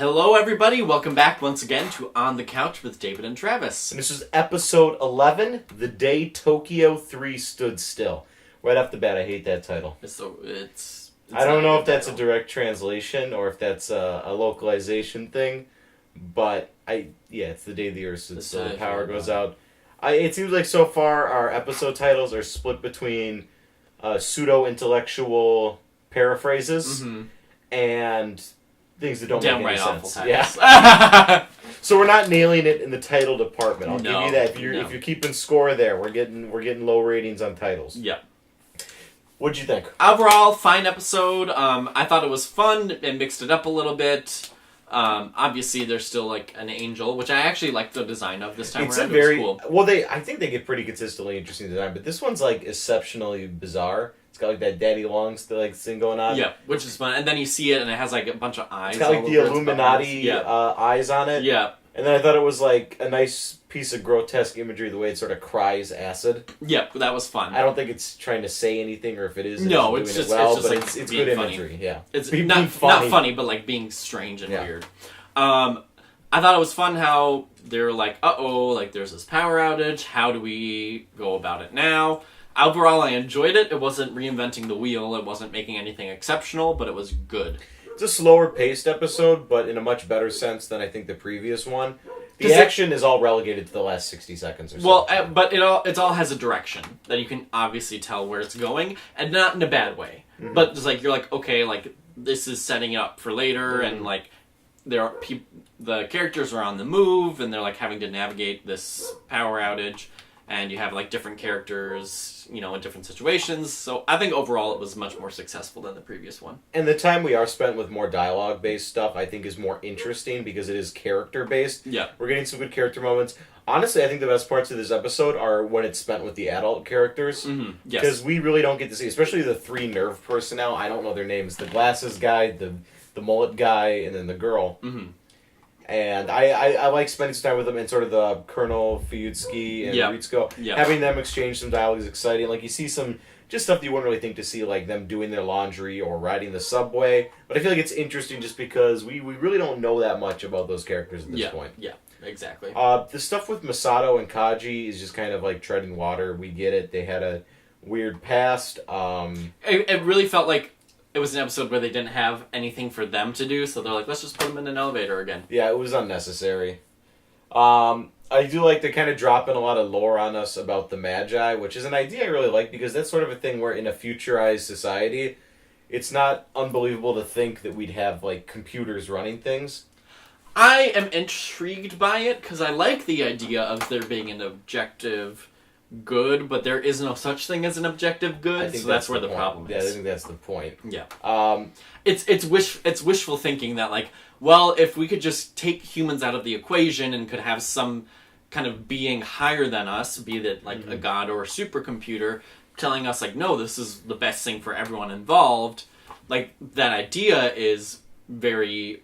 Hello, everybody. Welcome back once again to On the Couch with David and Travis. And this is episode 11, The Day Tokyo-3 Stood Still. Right off the bat, I hate that title. It's I don't know if that's a direct translation or if that's a localization thing, but it's the day the Earth stood still. The power goes out. It seems like so far our episode titles are split between pseudo-intellectual paraphrases and things that don't make any sense. Yeah. So we're not nailing it in the title department. I'll give you that. If you're keeping score there, we're getting low ratings on titles. Yeah. What'd you think? Overall, fine episode. I thought it was fun and mixed it up a little bit. Obviously, there's still like an angel, which I actually like the design of this time It's around. a very cool. well. I think they get pretty consistently interesting design, but this one's like exceptionally bizarre. It's got like that Daddy Longs thing going on. Yeah, which is fun. And then you see it, and it has like a bunch of eyes. It's got like the Illuminati eyes on it. Yeah. And then I thought it was like a nice piece of grotesque imagery, the way it sort of cries acid. Yeah, that was fun. I don't think it's trying to say anything, or if it is, no, it's just like it's good funny. imagery. Yeah, it's not funny, but like being strange and weird. I thought it was fun how they're like, like there's this power outage. How do we go about it now? Overall, I enjoyed it. It wasn't reinventing the wheel. It wasn't making anything exceptional, but it was good. It's a slower paced episode, but in a much better sense than I think the previous one. The action is all relegated to the last 60 seconds or so. Well, but it all has a direction that you can obviously tell where it's going, and not in a bad way. Mm-hmm. But it's like you're like, okay, like this is setting up for later, and like the characters are on the move, and they're like having to navigate this power outage, and you have like different characters, in different situations. So I think overall it was much more successful than the previous one. And the time we are spent with more dialogue-based stuff, I think, is more interesting because it is character-based. Yeah. We're getting some good character moments. Honestly, I think the best parts of this episode are when it's spent with the adult characters. Mm-hmm. Yes. Because we really don't get to see, especially the three nerve personnel. I don't know their names. The glasses guy, the mullet guy, and then the girl. Mm-hmm. And I like spending some time with them, and sort of the Colonel Fuyutsuki and Ritsuko. Having them exchange some dialogue is exciting. Like, you see some just stuff that you wouldn't really think to see, like them doing their laundry or riding the subway. But I feel like it's interesting just because we really don't know that much about those characters at this point. Yeah, exactly. The stuff with Masato and Kaji is just kind of like treading water. We get it. They had a weird past. It really felt like it was an episode where they didn't have anything for them to do, so they're like, let's just put them in an elevator again. Yeah, it was unnecessary. I do like to kind of drop in a lot of lore on us about the Magi, which is an idea I really like, because that's sort of a thing where in a futurized society, it's not unbelievable to think that we'd have, like, computers running things. I am intrigued by it, because I like the idea of there being an objective good, but there is no such thing as an objective good, I think so that's where the problem is. Yeah, I think that's the point. Yeah. It's wishful thinking that, like, well, if we could just take humans out of the equation and could have some kind of being higher than us, be that like a god or a supercomputer, telling us like, no, this is the best thing for everyone involved, like, that idea is very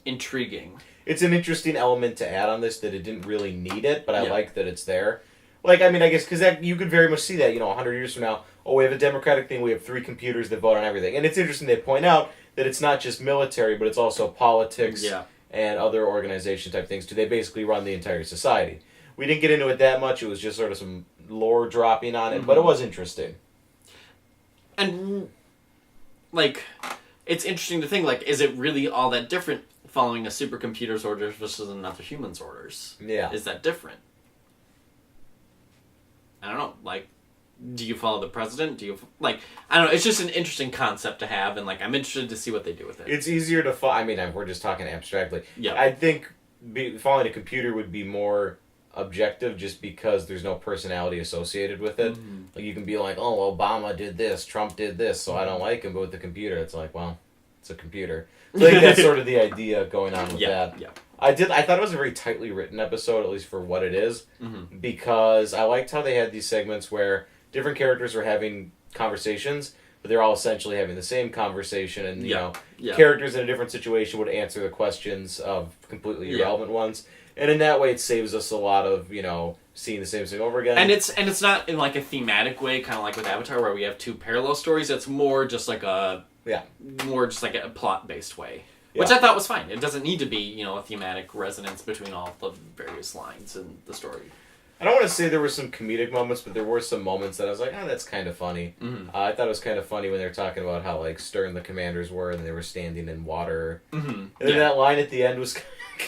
intriguing. It's an interesting element to add on this, that it didn't really need it, but I like that it's there. Like, I mean, I guess, because you could very much see that, 100 years from now, we have a democratic thing, we have 3 computers that vote on everything. And it's interesting they point out that it's not just military, but it's also politics and other organization type things, too. They basically run the entire society. We didn't get into it that much, it was just sort of some lore dropping on it, but it was interesting. And, like, it's interesting to think, like, is it really all that different following a supercomputer's orders versus another human's orders? Yeah. Is that different? I don't know, like, do you follow the president? I don't know, it's just an interesting concept to have, and, like, I'm interested to see what they do with it. It's easier to follow, I mean, we're just talking abstractly. Yeah. I think following a computer would be more objective just because there's no personality associated with it. Mm-hmm. Like, you can be like, oh, Obama did this, Trump did this, so I don't like him, but with the computer, it's like, well, it's a computer. So I think that's sort of the idea going on with that. Yeah. I thought it was a very tightly written episode, at least for what it is, because I liked how they had these segments where different characters were having conversations, but they're all essentially having the same conversation, and characters in a different situation would answer the questions of completely irrelevant ones, and in that way it saves us a lot of seeing the same thing over again. And it's not in like a thematic way, kind of like with Avatar, where we have 2 parallel stories. It's more just like a plot based way. Which I thought was fine. It doesn't need to be, a thematic resonance between all the various lines in the story. I don't want to say there were some comedic moments, but there were some moments that I was like, oh, that's kind of funny. Mm-hmm. I thought it was kind of funny when they were talking about how, like, stern the commanders were and they were standing in water. Mm-hmm. And then that line at the end was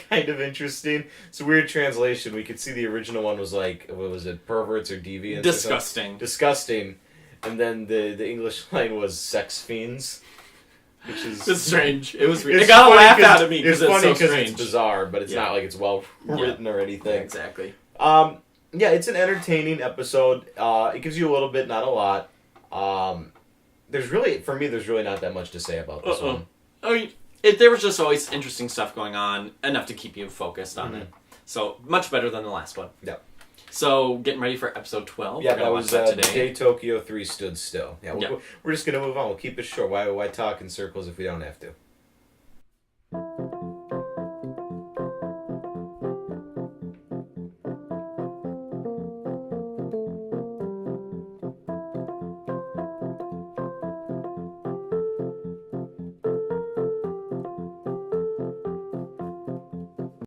kind of interesting. It's a weird translation. We could see the original one was like, what was it, perverts or deviants? Disgusting. Disgusting. And then the English line was sex fiends. Which is... It's strange. It was weird. It got a laugh out of me because it's funny because it's bizarre, but it's not like it's well written or anything. Yeah, exactly. Yeah, it's an entertaining episode. It gives you a little bit, not a lot. There's really not that much to say about this one. I mean, there was just always interesting stuff going on, enough to keep you focused on it. So, much better than the last one. Yeah. So, getting ready for episode 12. Yeah, that was the day Tokyo-3 stood still. Yeah, we're just going to move on. We'll keep it short. Why talk in circles if we don't have to?